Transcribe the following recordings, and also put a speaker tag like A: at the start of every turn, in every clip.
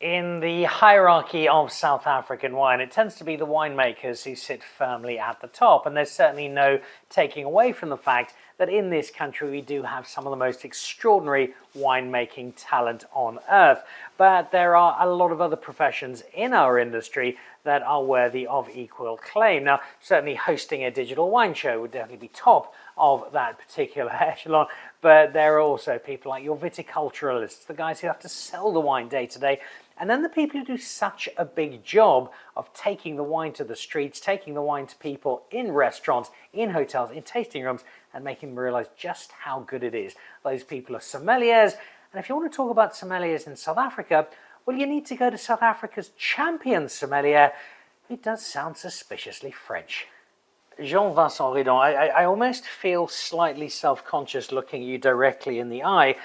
A: In the hierarchy of South African wine, it tends to be the winemakers who sit firmly at the top, and there's certainly no taking away from the fact that in this country we do have some of the most extraordinary winemaking talent on earth. But there are a lot of other professions in our industry that are worthy of equal claim. Now, certainly hosting a digital wine show would definitely be top of that particular echelon, but there are also people like your viticulturalists, the guys who have to sell the wine day to day, and then the people who do such a big job of taking the wine to the streets, taking the wine to people in restaurants, in hotels, in tasting rooms, and making them realize just how good it is. Those people are sommeliers. And if you want to talk about sommeliers in South Africa, well, you need to go to South Africa's champion sommelier, who does sound suspiciously French. Jean Vincent Ridon, I almost feel slightly self-conscious looking you directly in the eye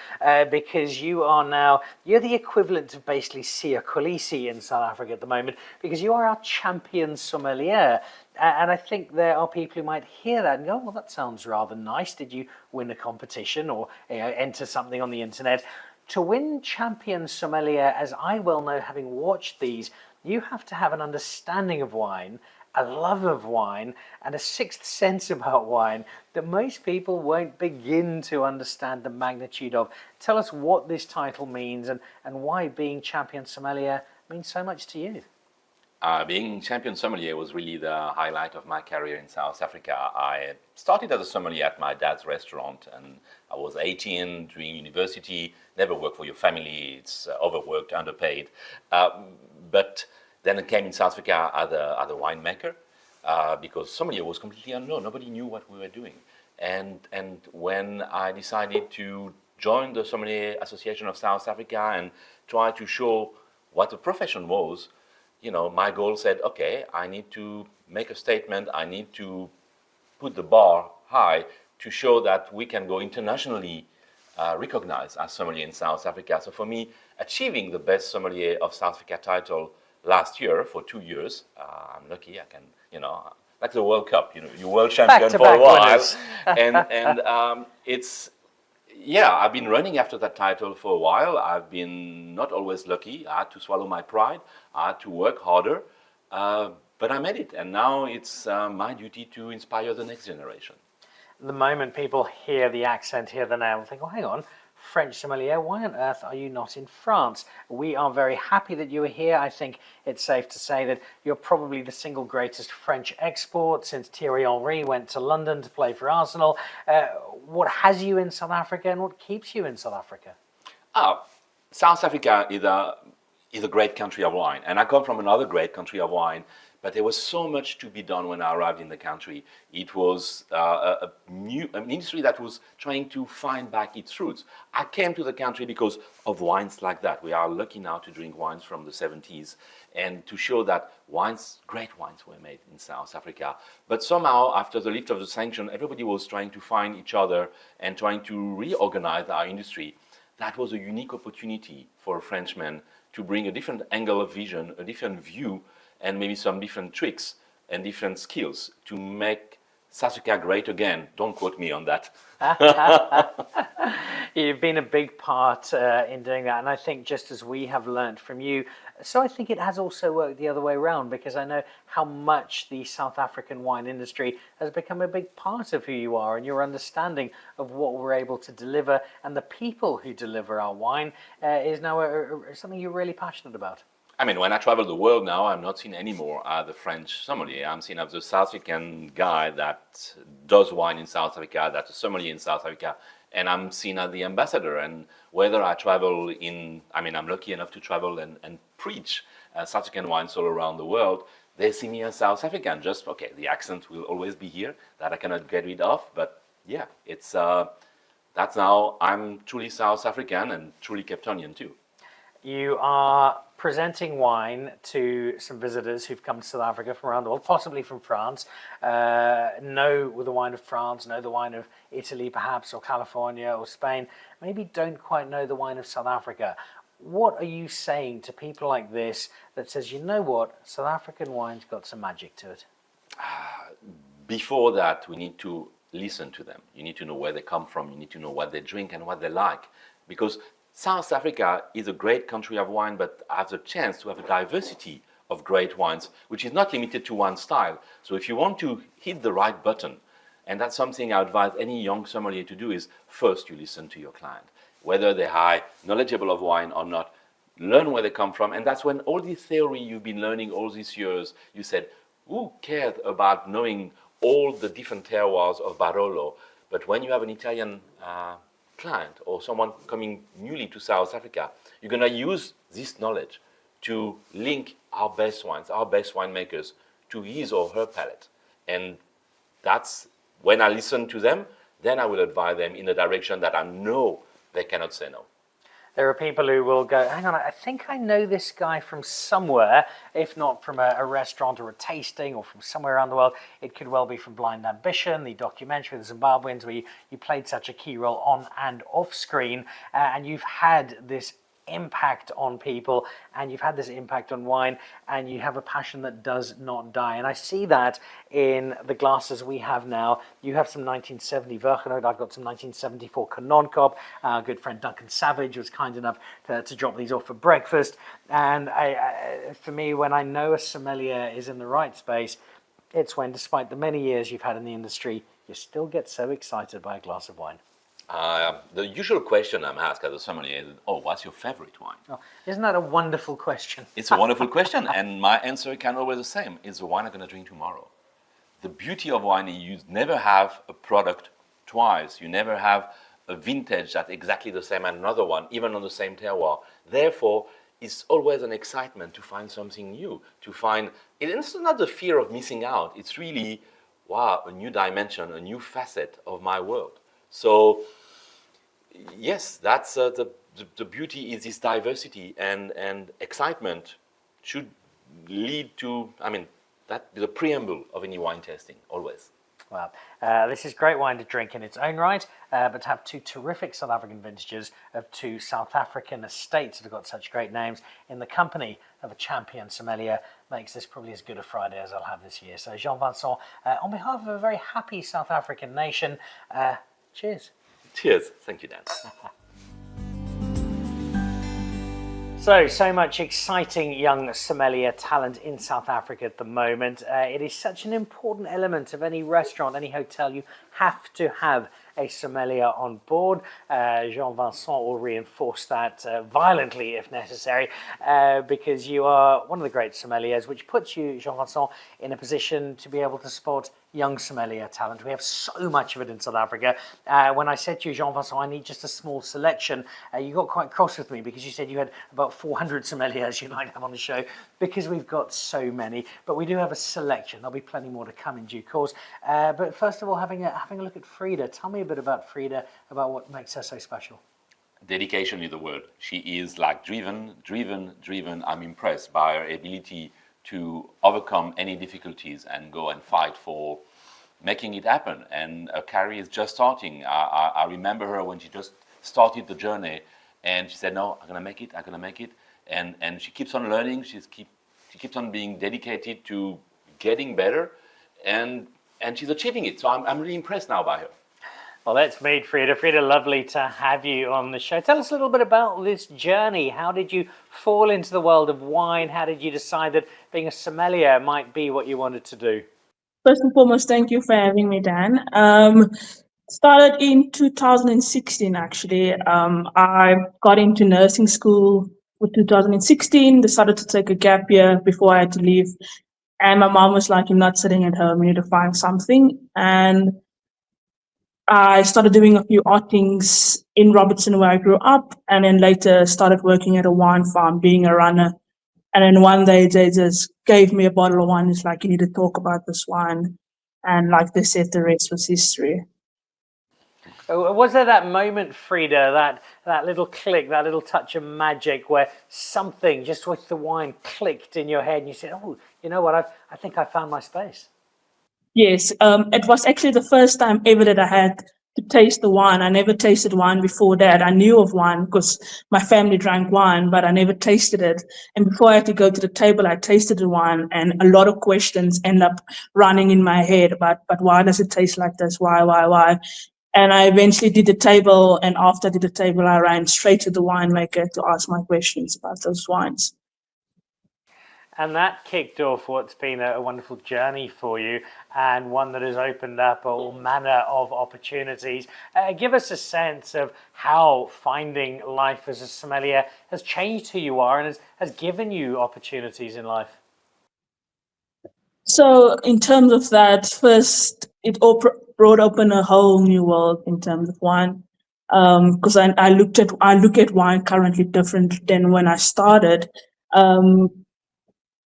A: because you're the equivalent of basically Sia Kolisi in South Africa at the moment, because you are our champion sommelier. And I think there are people who might hear that and go, well, that sounds rather nice. Did you win a competition or enter something on the internet? To win champion sommelier, as I well know, having watched these, you have to have an understanding of wine, a love of wine, and a sixth sense about wine that most people won't begin to understand the magnitude of. Tell us what this title means and why being champion sommelier means so much to you.
B: Being champion sommelier was really the highlight of my career in South Africa. I started as a sommelier at my dad's restaurant, and I was 18 during university. Never work for your family, it's overworked, underpaid. But then I came in South Africa as a winemaker because sommelier was completely unknown. Nobody knew what we were doing. And when I decided to join the Sommelier Association of South Africa and try to show what the profession was, my goal said, okay, I need to make a statement. I need to put the bar high to show that we can go internationally recognized as sommelier in South Africa. So for me, achieving the best sommelier of South Africa title last year for 2 years, I'm lucky I can, like the World Cup, you're world champion for a while. and I've been running after that title for a while. I've been not always lucky. I had to swallow my pride. I had to work harder, but I made it. And now it's my duty to inspire the next generation.
A: The moment people hear the accent, hear the name, think, oh, hang on, French sommelier, why on earth are you not in France? We are very happy that you are here. I think it's safe to say that you're probably the single greatest French export since Thierry Henry went to London to play for Arsenal. What has you in South Africa and what keeps you in South Africa?
B: South Africa is a great country of wine, and I come from another great country of wine. But there was so much to be done when I arrived in the country. It was an industry that was trying to find back its roots. I came to the country because of wines like that. We are lucky now to drink wines from the 70s and to show that great wines were made in South Africa. But somehow, after the lift of the sanction, everybody was trying to find each other and trying to reorganize our industry. That was a unique opportunity for a Frenchman to bring a different angle of vision, a different view, and maybe some different tricks and different skills to make South Africa great again. Don't quote me on that.
A: You've been a big part in doing that, and I think just as we have learned from you, so I think it has also worked the other way around, because I know how much the South African wine industry has become a big part of who you are and your understanding of what we're able to deliver, and the people who deliver our wine is now something you're really passionate about.
B: I mean, when I travel the world now, I'm not seen anymore as the French sommelier. I'm seen as the South African guy that does wine in South Africa, that's a sommelier in South Africa, and I'm seen as the ambassador. And whether I travel I'm lucky enough to travel and preach South African wines all around the world, they see me as South African. Just, okay, the accent will always be here, that I cannot get rid of, but yeah, that's now, I'm truly South African and truly Cape Townian too.
A: You are presenting wine to some visitors who've come to South Africa from around the world, possibly from France, know the wine of France, know the wine of Italy perhaps, or California or Spain, maybe don't quite know the wine of South Africa. What are you saying to people like this that says, you know what, South African wine's got some magic to it?
B: Before that, we need to listen to them. You need to know where they come from, you need to know what they drink and what they like. Because South Africa is a great country of wine, but has a chance to have a diversity of great wines, which is not limited to one style. So if you want to hit the right button, and that's something I advise any young sommelier to do, is first you listen to your client. Whether they're high knowledgeable of wine or not, learn where they come from. And that's when all this theory you've been learning all these years, you said, who cared about knowing all the different terroirs of Barolo? But when you have an Italian client or someone coming newly to South Africa, you're going to use this knowledge to link our best wines, our best winemakers, to his or her palate. And that's when I listen to them, then I will advise them in a direction that I know they cannot say no.
A: There are people who will go, hang on, I think I know this guy from somewhere, if not from a restaurant or a tasting or from somewhere around the world. It could well be from Blind Ambition, the documentary, the Zimbabweans, where you played such a key role on and off screen, and you've had this impact on people, and you've had this impact on wine, and you have a passion that does not die. And I see that in the glasses we have now. You have some 1970 Vergenoot, I've got some 1974 Kanonkop. Our good friend Duncan Savage was kind enough to drop these off for breakfast. And for me, when I know a sommelier is in the right space, it's when, despite the many years you've had in the industry, you still get so excited by a glass of wine.
B: The usual question I'm asked as a sommelier is, oh, what's your favorite wine?
A: Oh, isn't that a wonderful question?
B: It's a wonderful question, and my answer can always be the same. It's the wine I'm going to drink tomorrow. The beauty of wine is you never have a product twice. You never have a vintage that's exactly the same as another one, even on the same terroir. Therefore, it's always an excitement to find something new, to find, it's not the fear of missing out. It's really, wow, a new dimension, a new facet of my world. So, yes, that's the beauty is this diversity, and excitement should lead to, that the preamble of any wine tasting, always.
A: Well, this is great wine to drink in its own right, but to have two terrific South African vintages of two South African estates that have got such great names in the company of a champion sommelier makes this probably as good a Friday as I'll have this year. So Jean Vincent, on behalf of a very happy South African nation, cheers.
B: Cheers. Thank you, Dan.
A: So much exciting young sommelier talent in South Africa at the moment. It is such an important element of any restaurant, any hotel. You have to have a sommelier on board. Jean Vincent will reinforce that violently if necessary, because you are one of the great sommeliers, which puts you, Jean Vincent, in a position to be able to spot young sommelier talent. We have so much of it in South Africa. When I said to you, Jean Vincent, I need just a small selection, you got quite cross with me because you said you had about 400 sommeliers you'd like to have on the show, because we've got so many. But we do have a selection. There'll be plenty more to come in due course. But first of all, having a look at Frida. Tell me a bit about Frida, about what makes her so special.
B: Dedication is the word. She is like driven. I'm impressed by her ability to overcome any difficulties and go and fight for making it happen. And her career is just starting. I remember her when she just started the journey, and she said, no, I'm going to make it. And she keeps on learning. She keeps on being dedicated to getting better, and she's achieving it. So I'm really impressed now by her.
A: Well, let's meet Frida. Frida, lovely to have you on the show. Tell us a little bit about this journey. How did you fall into the world of wine? How did you decide that being a sommelier might be what you wanted to do?
C: First and foremost, thank you for having me, Dan. Started in 2016, actually. I got into nursing school for 2016, decided to take a gap year before I had to leave. And my mom was like, you're not sitting at home, you need to find something. And I started doing a few outings in Robertson, where I grew up, and then later started working at a wine farm, being a runner. And then one day they just gave me a bottle of wine. It's like, you need to talk about this wine. And like they said, the rest was history.
A: Was there that moment, Frida, that little click, that little touch of magic where something just with the wine clicked in your head and you said, oh, you know what, I think I found my space?
C: Yes, it was actually the first time ever that I had to taste the wine. I never tasted wine before that. I knew of wine because my family drank wine, but I never tasted it. And before I had to go to the table, I tasted the wine, and a lot of questions end up running in my head about, but why does it taste like this? Why? And I eventually did the table, and after I did the table, I ran straight to the winemaker to ask my questions about those wines.
A: And that kicked off what's been a wonderful journey for you, and one that has opened up all manner of opportunities. Give us a sense of how finding life as a sommelier has changed who you are and has given you opportunities in life.
C: So in terms of that, first, it brought open a whole new world in terms of wine. Because I look at wine currently different than when I started.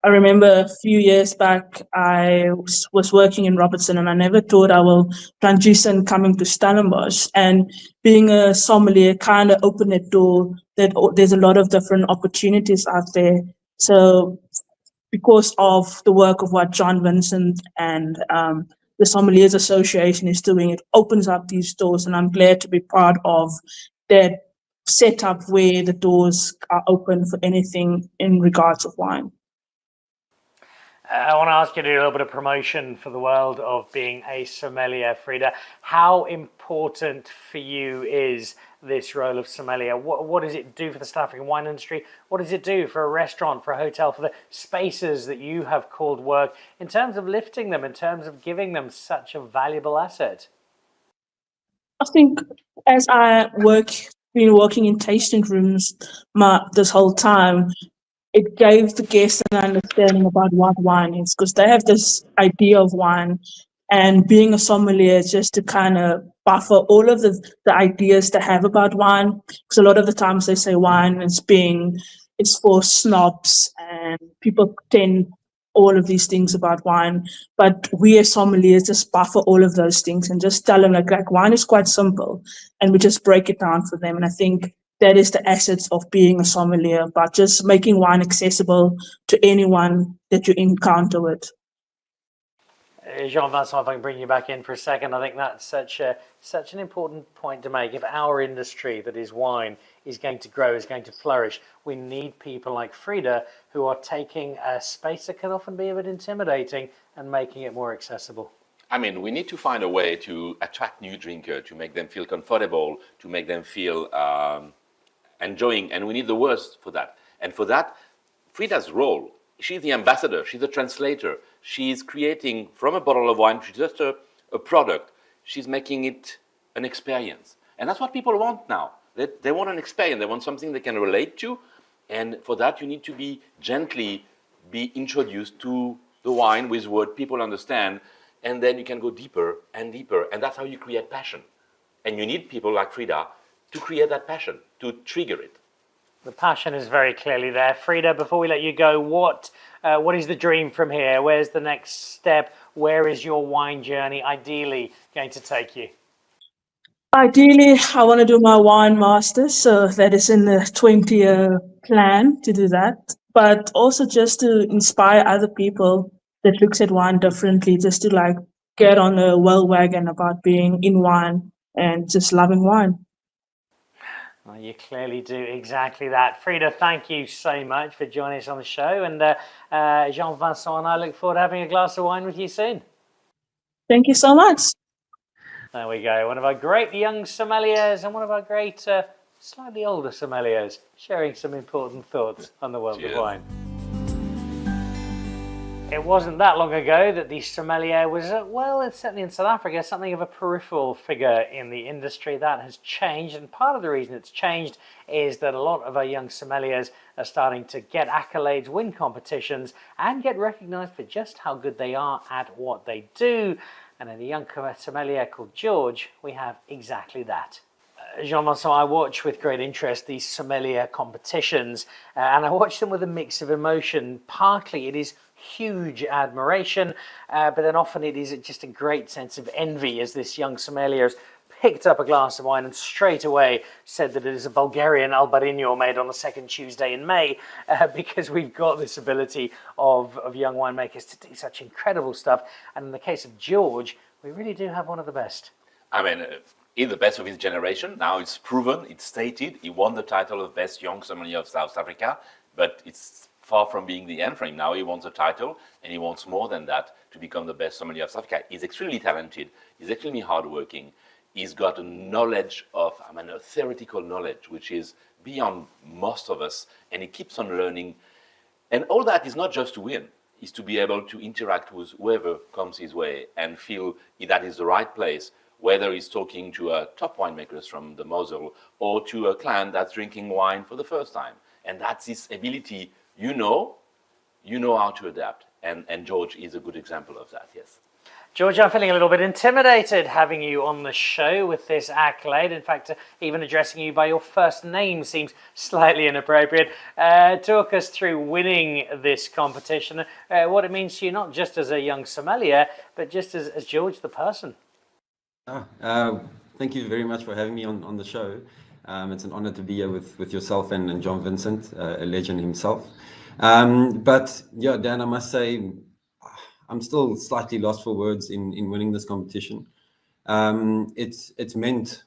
C: I remember a few years back, I was working in Robertson, and I never thought I will transition coming to Stellenbosch. And being a sommelier kind of opened the door that there's a lot of different opportunities out there. So because of the work of what Jean Vincent and the Sommeliers Association is doing, it opens up these doors, and I'm glad to be part of that setup where the doors are open for anything in regards of wine.
A: I want to ask you to do a little bit of promotion for the world of being a sommelier, Frida. How important for you is this role of sommelier? What does it do for the South African wine industry? What does it do for a restaurant, for a hotel, for the spaces that you have called work, in terms of lifting them, in terms of giving them such a valuable asset?
C: I think as been working in tasting rooms this whole time, it gave the guests an understanding about what wine is, because they have this idea of wine, and being a sommelier is just to kind of buffer all of the ideas they have about wine, because a lot of the times they say wine it's for snobs, and people tend all of these things about wine, but we as sommeliers just buffer all of those things and just tell them like wine is quite simple, and we just break it down for them. And I think that is the essence of being a sommelier, but just making wine accessible to anyone that you encounter with.
A: Jean Vincent, if I can bring you back in for a second, I think that's such an important point to make. If our industry, that is wine, is going to grow, is going to flourish, we need people like Frida who are taking a space that can often be a bit intimidating and making it more accessible.
B: I mean, we need to find a way to attract new drinkers, to make them feel comfortable, to make them feel enjoying, and we need the words for that. And for that, Frida's role, she's the ambassador, she's the translator, she's creating from a bottle of wine, which is just a product, she's making it an experience. And that's what people want now. They want an experience, they want something they can relate to, and for that you need to be introduced to the wine with what people understand, and then you can go deeper and deeper, and that's how you create passion. And you need people like Frida to create that passion, to trigger it.
A: The passion is very clearly there. Frida, before we let you go, what is the dream from here? Where's the next step? Where is your wine journey ideally going to take you?
C: Ideally, I want to do my wine master, so that is in the 20-year plan to do that. But also just to inspire other people that looks at wine differently, just to get on a well wagon about being in wine and just loving wine.
A: Well, you clearly do exactly that. Frida, thank you so much for joining us on the show. And Jean Vincent and I look forward to having a glass of wine with you soon.
C: Thank you so much.
A: There we go. One of our great young sommeliers and one of our great slightly older sommeliers sharing some important thoughts on the world of wine. It wasn't that long ago that the sommelier was, certainly in South Africa, something of a peripheral figure in the industry. That has changed, and part of the reason it's changed is that a lot of our young sommeliers are starting to get accolades, win competitions, and get recognized for just how good they are at what they do. And in a young sommelier called George, we have exactly that. Jean Vincent, I watch with great interest these sommelier competitions, and I watch them with a mix of emotion. Partly it is huge admiration, but then often it is just a great sense of envy as this young sommelier has picked up a glass of wine and straight away said that it is a Bulgarian Albarino made on the second Tuesday in May, because we've got this ability of young winemakers to do such incredible stuff. And in the case of George, we really do have one of the best.
B: I mean, he's the best of his generation. Now it's proven, it's stated. He won the title of Best Young Sommelier of South Africa, but it's far from being the end for him. Now he wants a title, and he wants more than that to become the best sommelier of South Africa. He's extremely talented. He's extremely hardworking. he's got a knowledge of, a theoretical knowledge, which is beyond most of us, and he keeps on learning. And all that is not just to win, is to be able to interact with whoever comes his way and feel that is the right place, whether he's talking to top winemakers from the Mosel or to a client that's drinking wine for the first time. And that's his ability, you know how to adapt. And George is a good example of that, yes.
A: George, I'm feeling a little bit intimidated having you on the show with this accolade. In fact, even addressing you by your first name seems slightly inappropriate. Talk us through winning this competition, what it means to you, not just as a young sommelier, but just as George the person.
D: Thank you very much for having me on the show. It's an honor to be here with yourself and Jean Vincent, a legend himself. But yeah, Dan, I must say, I'm still slightly lost for words in winning this competition. It's meant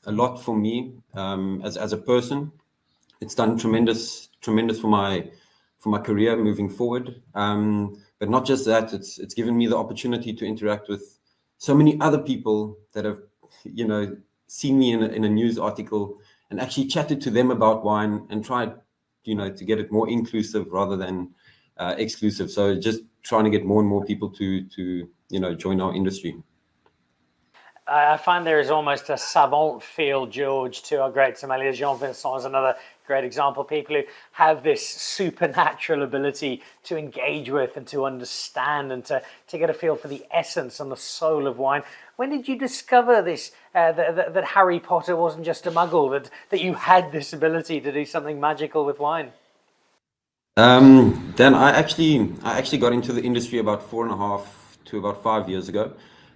D: a lot for me as a person. It's done tremendous for my career moving forward. But not just that, it's given me the opportunity to interact with so many other people that have, seen me in a news article and actually chatted to them about wine and tried, to get it more inclusive rather than exclusive. So just trying to get more and more people to join our industry.
A: I find there is almost a savant feel, George, to our great sommelier. Jean Vincent is another great example. People who have this supernatural ability to engage with and to understand and to get a feel for the essence and the soul of wine. When did you discover this, that Harry Potter wasn't just a muggle, that you had this ability to do something magical with wine?
D: Dan, I actually got into the industry about 4.5 to about 5 years ago.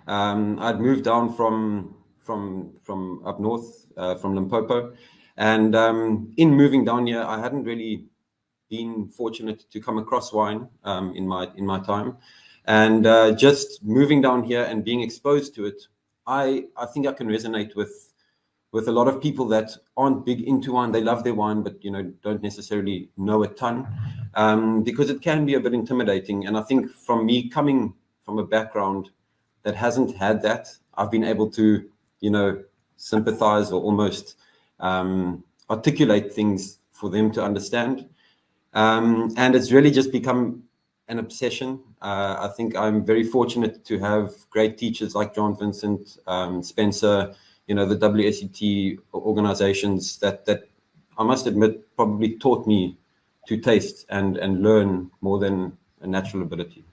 D: I'd moved down from up north, from Limpopo, and in moving down here, I hadn't really been fortunate to come across wine in my time, and just moving down here and being exposed to it, I think I can resonate with a lot of people that aren't big into wine. They love their wine, but don't necessarily know a ton, because it can be a bit intimidating. And I think from me coming from a background that hasn't had that, I've been able to sympathize or almost articulate things for them to understand, and it's really just become an obsession. I think I'm very fortunate to have great teachers like Jean Vincent, Spencer, the WSET organizations that I must admit probably taught me to taste and learn more than a natural ability.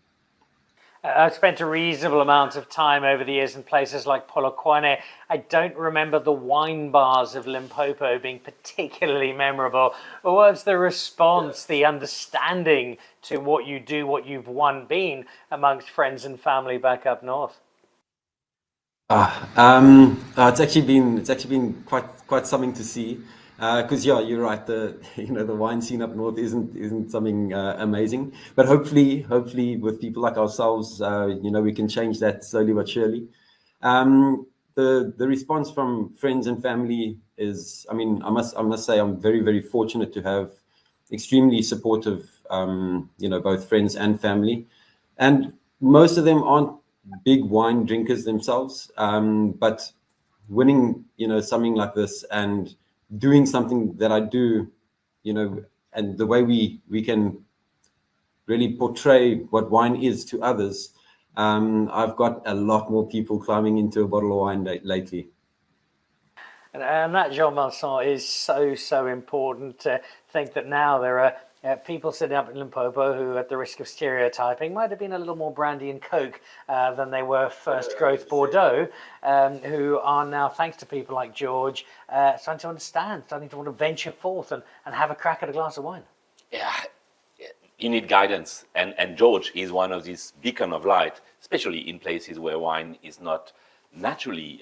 A: I've spent a reasonable amount of time over the years in places like Polokwane. I don't remember the wine bars of Limpopo being particularly memorable. But what's the response, the understanding to what you do, what you've been amongst friends and family back up north?
D: It's actually been quite something to see. Because you're right. The wine scene up north isn't something amazing, but hopefully with people like ourselves, we can change that slowly but surely. The response from friends and family is, I must say I'm very, very fortunate to have extremely supportive, both friends and family, and most of them aren't big wine drinkers themselves, but winning something like this and doing something that I do, and the way we can really portray what wine is to others, I've got a lot more people climbing into a bottle of wine lately.
A: And that, Jean Vincent, is so important. To think that now there are people sitting up in Limpopo who, at the risk of stereotyping, might have been a little more brandy and coke than they were first growth Bordeaux, who are now, thanks to people like George, starting to understand, starting to want to venture forth and have a crack at a glass of wine.
B: Yeah, you need guidance, and George is one of these beacon of light, especially in places where wine is not naturally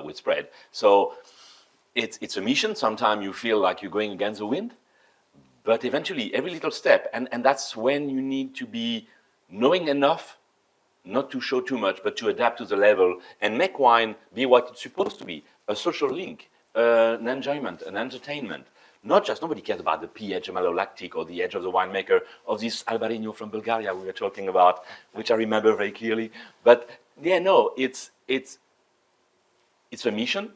B: with spread. So it's a mission. Sometimes you feel like you're going against the wind, but eventually every little step, and that's when you need to be knowing enough not to show too much, but to adapt to the level and make wine be what it's supposed to be, a social link, an enjoyment, an entertainment. Nobody cares about the pH, malolactic, or the age of the winemaker, of this Albarino from Bulgaria we were talking about, which I remember very clearly. But yeah, no, it's it's a mission,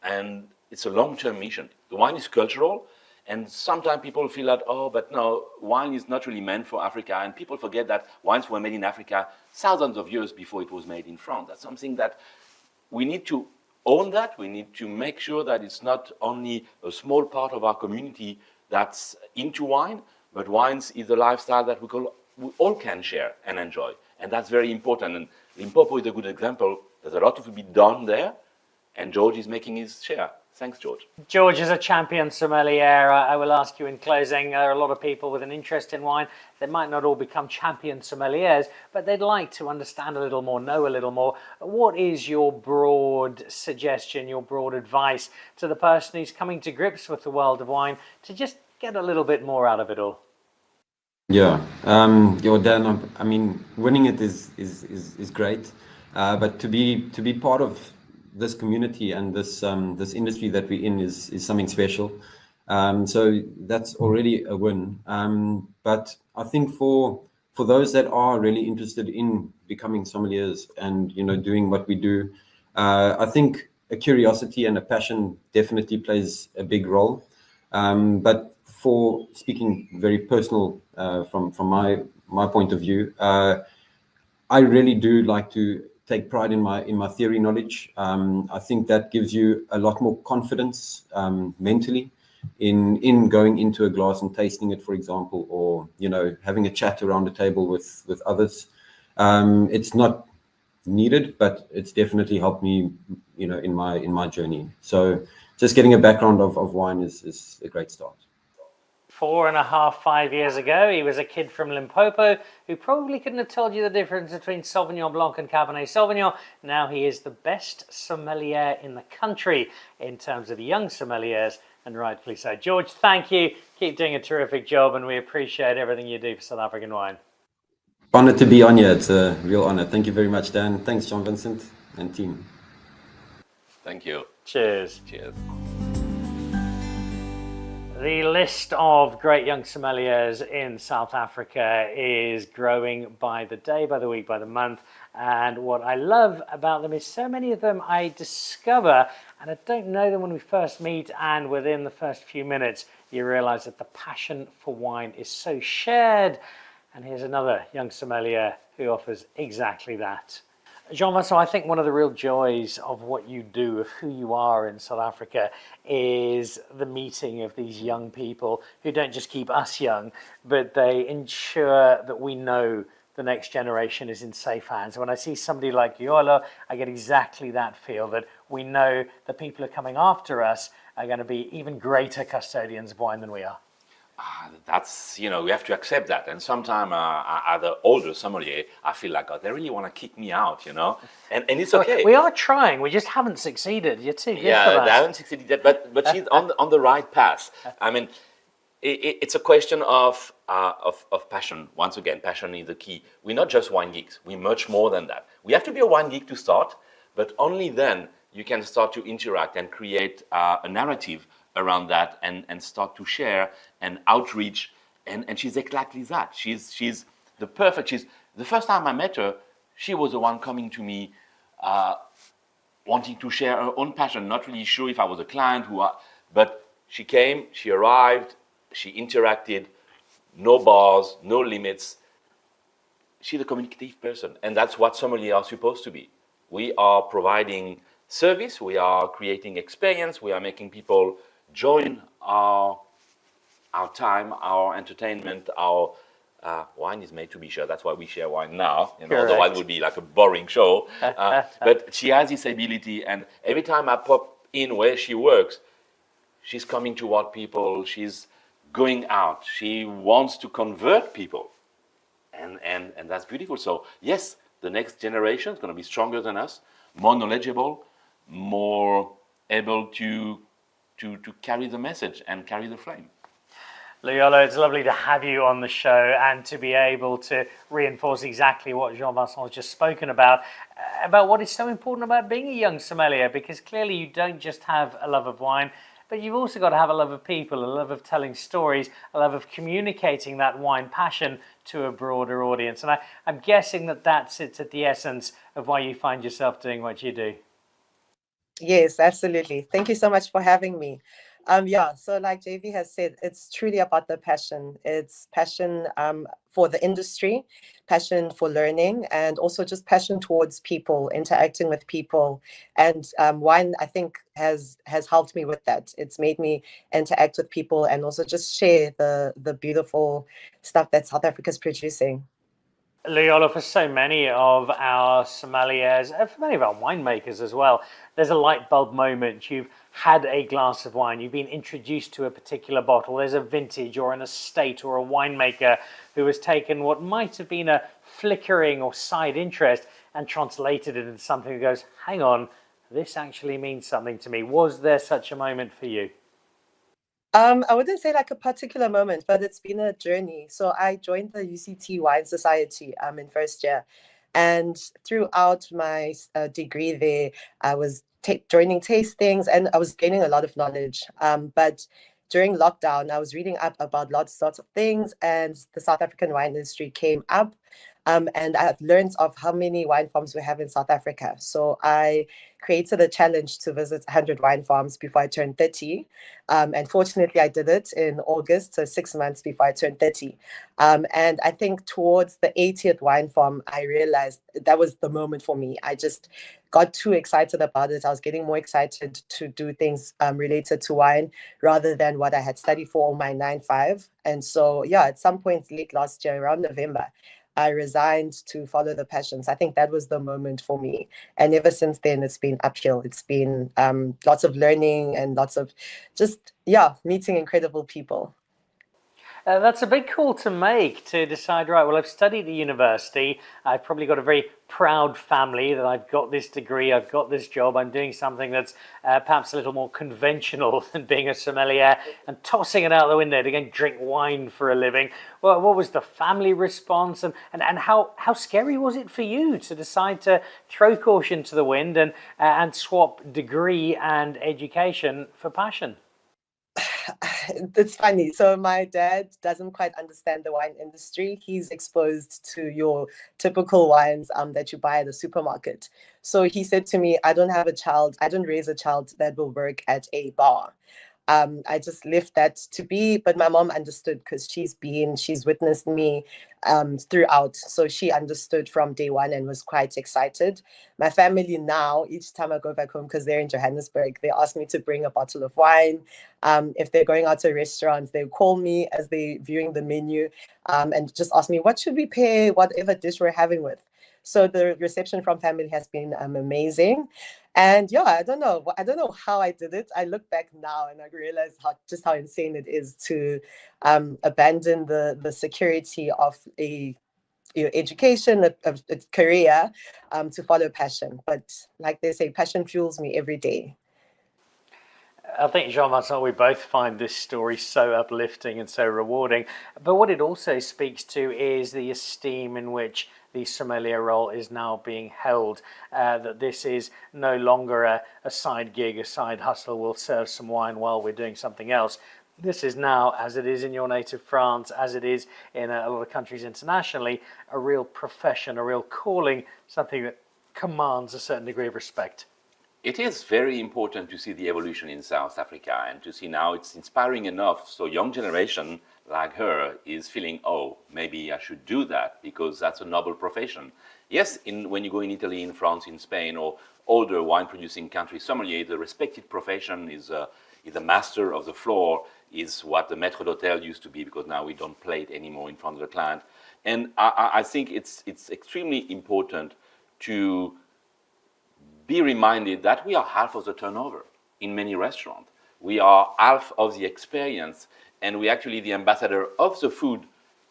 B: and it's a long-term mission. The wine is cultural, and sometimes people feel that, oh, but no, wine is not really meant for Africa, and people forget that wines were made in Africa thousands of years before it was made in France. That's something that we need to own that. We need to make sure that it's not only a small part of our community that's into wine, but wines is a lifestyle that we all can share and enjoy. And that's very important. And Limpopo is a good example. There's a lot to be done there, and George is making his share. Thanks, George.
A: George, as a champion sommelier, I will ask you in closing, there are a lot of people with an interest in wine. They might not all become champion sommeliers, but they'd like to understand a little more, know a little more. What is your broad suggestion, your broad advice to the person who's coming to grips with the world of wine to just get a little bit more out of it all?
D: Yeah, Dan, I mean, winning it is great, but to be part of this community and this industry that we're in is something special. So that's already a win. But I think for those that are really interested in becoming sommeliers and doing what we do, I think a curiosity and a passion definitely plays a big role. But for speaking very personal from my point of view, I really do like to take pride in my theory knowledge. I think that gives you a lot more confidence mentally in going into a glass and tasting it, for example, or having a chat around a table with others. It's not needed, but it's definitely helped me in my journey. So just getting a background of wine is a great start.
A: 4.5, 5 years ago, he was a kid from Limpopo who probably couldn't have told you the difference between Sauvignon Blanc and Cabernet Sauvignon. Now he is the best sommelier in the country in terms of young sommeliers, and rightfully so. George, thank you. Keep doing a terrific job, and we appreciate everything you do for South African wine.
D: Honored to be on here. It's a real honor. Thank you very much, Dan. Thanks, Jean Vincent and team.
B: Thank you.
A: Cheers.
B: Cheers.
A: The list of great young sommeliers in South Africa is growing by the day, by the week, by the month. And what I love about them is so many of them I discover, and I don't know them when we first meet, and within the first few minutes, you realize that the passion for wine is so shared. And here's another young sommelier who offers exactly that. Jean Vincent, I think one of the real joys of what you do, of who you are in South Africa, is the meeting of these young people who don't just keep us young, but they ensure that we know the next generation is in safe hands. When I see somebody like Yolo, I get exactly that feel, that we know the people who are coming after us are going to be even greater custodians of wine than we are.
B: That's, we have to accept that. And sometimes as an older sommelier, I feel like, oh, they really want to kick me out, and it's okay.
A: We are trying, we just haven't succeeded. You're too good for that.
B: They haven't succeeded yet, but she's on the right path. I mean, it's a question of passion. Once again, passion is the key. We're not just wine geeks. We're much more than that. We have to be a wine geek to start, but only then you can start to interact and create a narrative around that and start to share and outreach. And she's exactly that. She's the first time I met her, she was the one coming to me wanting to share her own passion, not really sure if I was a client, but she came, she arrived, she interacted, no bars, no limits. She's a communicative person, and that's what sommeliers are supposed to be. We are providing service, we are creating experience, we are making people join our time, our entertainment, our wine is made to be shared. That's why we share wine now. Otherwise it would be like a boring show. But she has this ability, and every time I pop in where she works, she's coming toward people. She's going out. She wants to convert people, and that's beautiful. So yes, the next generation is going to be stronger than us, more knowledgeable, more able to carry the message and carry the flame.
A: Luyolo, it's lovely to have you on the show and to be able to reinforce exactly what Jean Vincent has just spoken about what is so important about being a young sommelier, because clearly you don't just have a love of wine, but you've also got to have a love of people, a love of telling stories, a love of communicating that wine passion to a broader audience. And I'm guessing that sits at the essence of why you find yourself doing what you do.
E: Yes, absolutely. Thank you so much for having me. Yeah, so like JV has said, it's truly about the passion. It's passion for the industry, passion for learning, and also just passion towards people, interacting with people. And wine, I think, has helped me with that. It's made me interact with people and also just share the beautiful stuff that South Africa's producing.
A: Loyola, for so many of our sommeliers, and for many of our winemakers as well, there's a light bulb moment. You've had a glass of wine, you've been introduced to a particular bottle, there's a vintage or an estate or a winemaker who has taken what might have been a flickering or side interest and translated it into something that goes, hang on, this actually means something to me. Was there such a moment for you?
E: I wouldn't say like a particular moment, but it's been a journey. So I joined the UCT Wine Society in first year, and throughout my degree there, I was joining tastings and I was gaining a lot of knowledge. But during lockdown, I was reading up about lots of things, and the South African wine industry came up. And I have learned of how many wine farms we have in South Africa. So I created a challenge to visit 100 wine farms before I turned 30. And fortunately, I did it in August, so 6 months before I turned 30. And I think towards the 80th wine farm, I realized that was the moment for me. I just got too excited about it. I was getting more excited to do things related to wine rather than what I had studied for my 9-5. And so, yeah, at some point late last year, around November, I resigned to follow the passions. I think that was the moment for me. And ever since then, it's been uphill. It's been lots of learning and lots of just, yeah, meeting incredible people.
A: That's a big call to make, to decide, right, well, I've studied at university, I've probably got a very proud family that I've got this degree, I've got this job, I'm doing something that's perhaps a little more conventional than being a sommelier, and tossing it out the window to go and drink wine for a living. Well, what was the family response, and how scary was it for you to decide to throw caution to the wind and swap degree and education for passion?
E: It's funny. So my dad doesn't quite understand the wine industry. He's exposed to your typical wines that you buy at the supermarket. So he said to me, I don't have a child. I don't raise a child that will work at a bar. I just left that to be, but my mom understood because she's witnessed me throughout. So she understood from day one and was quite excited. My family now, each time I go back home, because they're in Johannesburg, they ask me to bring a bottle of wine. If they're going out to restaurants, they call me as they're viewing the menu and just ask me, what should we pair whatever dish we're having with? So the reception from family has been amazing. And yeah, I don't know. I don't know how I did it. I look back now and I realize how insane it is to abandon the security of your education, a career, to follow passion. But like they say, passion fuels me every day.
A: I think, Jean Vincent, we both find this story so uplifting and so rewarding. But what it also speaks to is the esteem in which the sommelier role is now being held. That this is no longer a side gig, a side hustle. We'll serve some wine while we're doing something else. This is now, as it is in your native France, as it is in a lot of countries internationally, a real profession, a real calling, something that commands a certain degree of respect.
B: It is very important to see the evolution in South Africa and to see now it's inspiring enough. So young generation like her is feeling, oh, maybe I should do that because that's a noble profession. Yes, when you go in Italy, in France, in Spain, or older wine-producing countries, sommelier, the respected profession is a master of the floor, is what the maître d'hôtel used to be, because now we don't play it anymore in front of the client. And I think it's extremely important to be reminded that we are half of the turnover in many restaurants. We are half of the experience, and we're actually the ambassador of the food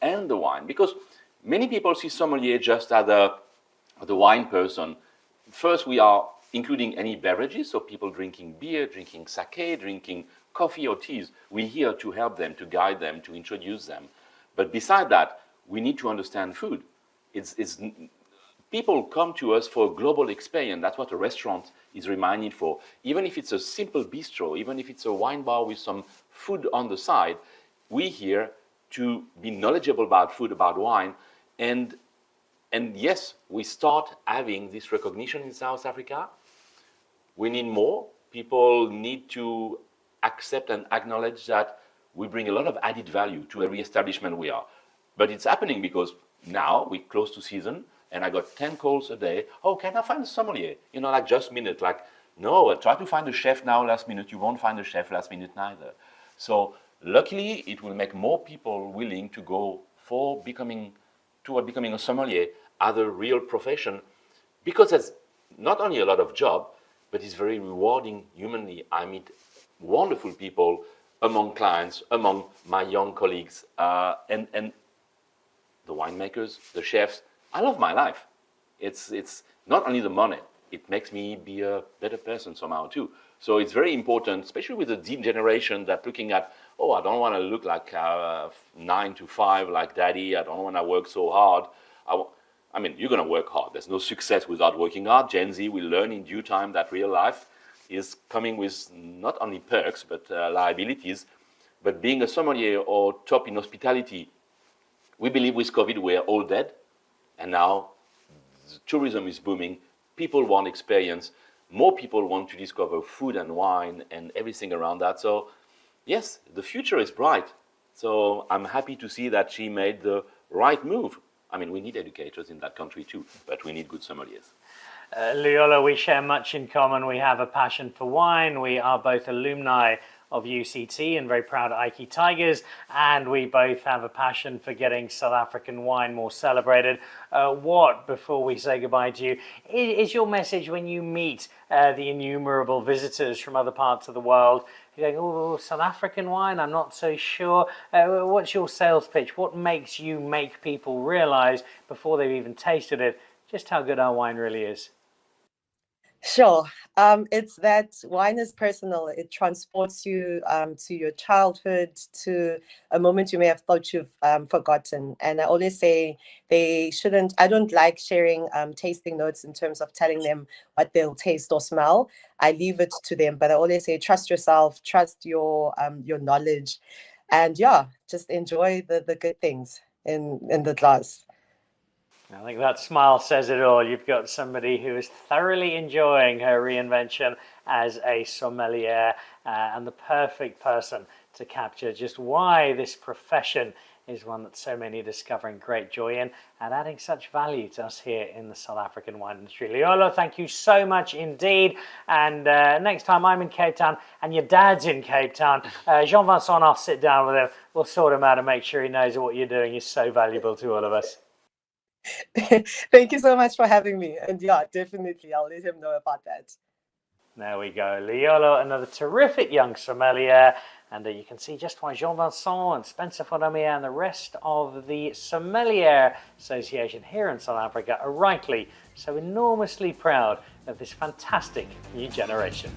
B: and the wine. Because many people see sommelier just as the wine person. First, we are including any beverages, so people drinking beer, drinking sake, drinking coffee or teas. We're here to help them, to guide them, to introduce them. But beside that, we need to understand food. People come to us for a global experience. That's what a restaurant is reminded for. Even if it's a simple bistro, even if it's a wine bar with some food on the side, we're here to be knowledgeable about food, about wine. And yes, we start having this recognition in South Africa. we need more. People need to accept and acknowledge that we bring a lot of added value to every establishment we are. But it's happening because now we're close to season, and I got 10 calls a day. Oh, can I find a sommelier? You know, like just minute, like, no, try to find a chef now last minute. You won't find a chef last minute neither. So luckily, it will make more people willing to go for becoming a sommelier as a real profession, because there's not only a lot of job, but it's very rewarding humanly. I meet wonderful people among clients, among my young colleagues, and the winemakers, the chefs. I love my life. It's not only the money, it makes me be a better person somehow too. So it's very important, especially with the deep generation that looking at, oh, I don't want to look like 9 to 5 like daddy. I don't want to work so hard. I mean, you're going to work hard. There's no success without working hard. Gen Z will learn in due time that real life is coming with not only perks, but liabilities. But being a sommelier or top in hospitality, we believe with COVID we're all dead. And now tourism is booming. People want experience. More people want to discover food and wine and everything around that. So yes, the future is bright. So I'm happy to see that she made the right move. I mean, we need educators in that country too, but we need good sommeliers.
A: Loyola, we share much in common. We have a passion for wine. We are both alumni of UCT and very proud Ike Tigers, and we both have a passion for getting South African wine more celebrated. Before we say goodbye to you, is your message when you meet the innumerable visitors from other parts of the world? You're going, oh, South African wine, I'm not so sure. What's your sales pitch? What makes you make people realize before they've even tasted it just how good our wine really is?
E: Sure. It's that wine is personal. It transports you to your childhood, to a moment you may have thought you've forgotten. And I always say I don't like sharing tasting notes in terms of telling them what they'll taste or smell. I leave it to them. But I always say, trust yourself, trust your knowledge. And yeah, just enjoy the good things in the glass.
A: I think that smile says it all. You've got somebody who is thoroughly enjoying her reinvention as a sommelier and the perfect person to capture just why this profession is one that so many are discovering great joy in and adding such value to us here in the South African wine industry. Loyola, thank you so much indeed. And next time I'm in Cape Town and your dad's in Cape Town, Jean Vincent, I'll sit down with him. We'll sort him out and make sure he knows that what you're doing is so valuable to all of us.
E: Thank you so much for having me. And yeah, definitely, I'll let him know about that.
A: There we go. Loyola, another terrific young sommelier. And you can see just why Jean Vincent and Spencer Fonamier and the rest of the Sommelier Association here in South Africa are rightly so enormously proud of this fantastic new generation.